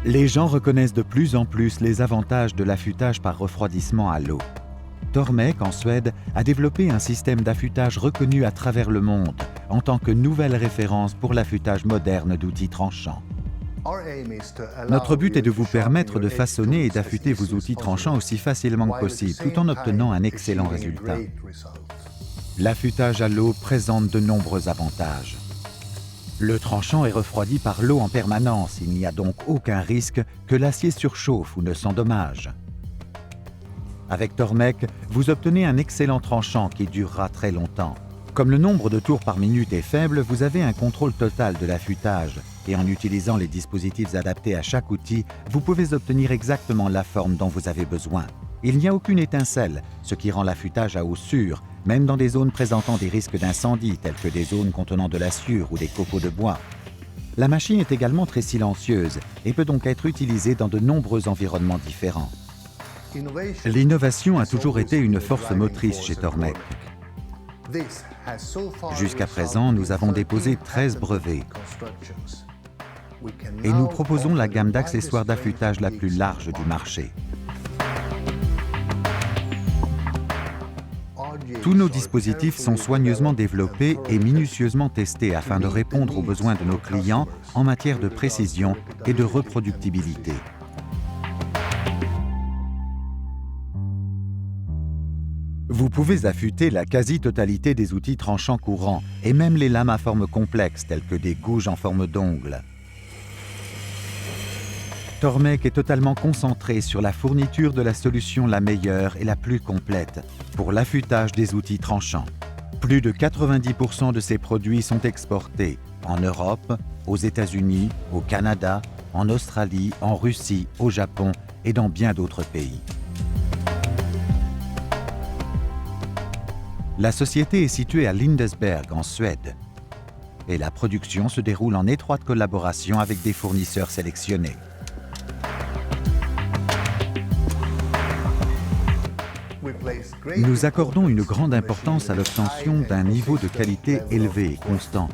Les gens reconnaissent de plus en plus les avantages de l'affûtage par refroidissement à l'eau. Tormek, en Suède, a développé un système d'affûtage reconnu à travers le monde en tant que nouvelle référence pour l'affûtage moderne d'outils tranchants. Notre but est de vous permettre de façonner et d'affûter vos outils tranchants aussi facilement que possible, tout en obtenant un excellent résultat. L'affûtage à l'eau présente de nombreux avantages. Le tranchant est refroidi par l'eau en permanence, il n'y a donc aucun risque que l'acier surchauffe ou ne s'endommage. Avec Tormek, vous obtenez un excellent tranchant qui durera très longtemps. Comme le nombre de tours par minute est faible, vous avez un contrôle total de l'affûtage et en utilisant les dispositifs adaptés à chaque outil, vous pouvez obtenir exactement la forme dont vous avez besoin. Il n'y a aucune étincelle, ce qui rend l'affûtage à eau sûre, même dans des zones présentant des risques d'incendie, telles que des zones contenant de la sciure ou des copeaux de bois. La machine est également très silencieuse et peut donc être utilisée dans de nombreux environnements différents. L'innovation a toujours été une force motrice chez Tormek. Jusqu'à présent, nous avons déposé 13 brevets et nous proposons la gamme d'accessoires d'affûtage la plus large du marché. Tous nos dispositifs sont soigneusement développés et minutieusement testés afin de répondre aux besoins de nos clients en matière de précision et de reproductibilité. Vous pouvez affûter la quasi-totalité des outils tranchants courants et même les lames à forme complexe telles que des gouges en forme d'ongles. Tormek est totalement concentré sur la fourniture de la solution la meilleure et la plus complète pour l'affûtage des outils tranchants. Plus de 90% de ces produits sont exportés en Europe, aux États-Unis, au Canada, en Australie, en Russie, au Japon et dans bien d'autres pays. La société est située à Lindesberg, en Suède, et la production se déroule en étroite collaboration avec des fournisseurs sélectionnés. Nous accordons une grande importance à l'obtention d'un niveau de qualité élevé et constant.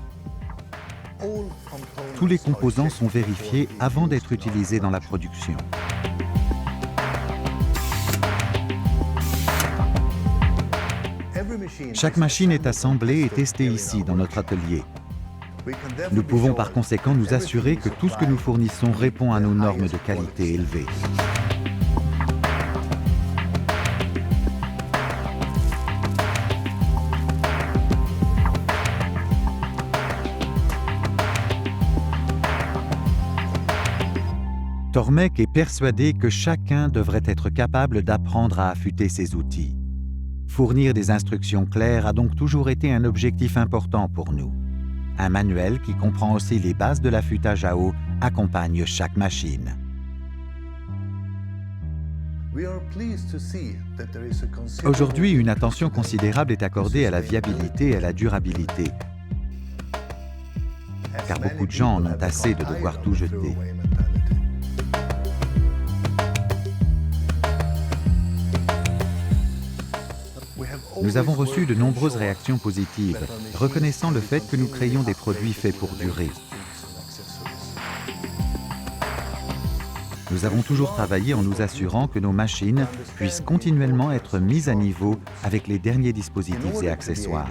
Tous les composants sont vérifiés avant d'être utilisés dans la production. Chaque machine est assemblée et testée ici, dans notre atelier. Nous pouvons par conséquent nous assurer que tout ce que nous fournissons répond à nos normes de qualité élevées. Tormek est persuadé que chacun devrait être capable d'apprendre à affûter ses outils. Fournir des instructions claires a donc toujours été un objectif important pour nous. Un manuel qui comprend aussi les bases de l'affûtage à eau accompagne chaque machine. Aujourd'hui, une attention considérable est accordée à la viabilité et à la durabilité, car beaucoup de gens en ont assez de devoir tout jeter. Nous avons reçu de nombreuses réactions positives, reconnaissant le fait que nous créions des produits faits pour durer. Nous avons toujours travaillé en nous assurant que nos machines puissent continuellement être mises à niveau avec les derniers dispositifs et accessoires.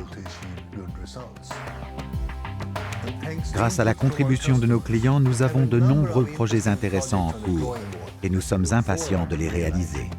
Grâce à la contribution de nos clients, nous avons de nombreux projets intéressants en cours et nous sommes impatients de les réaliser.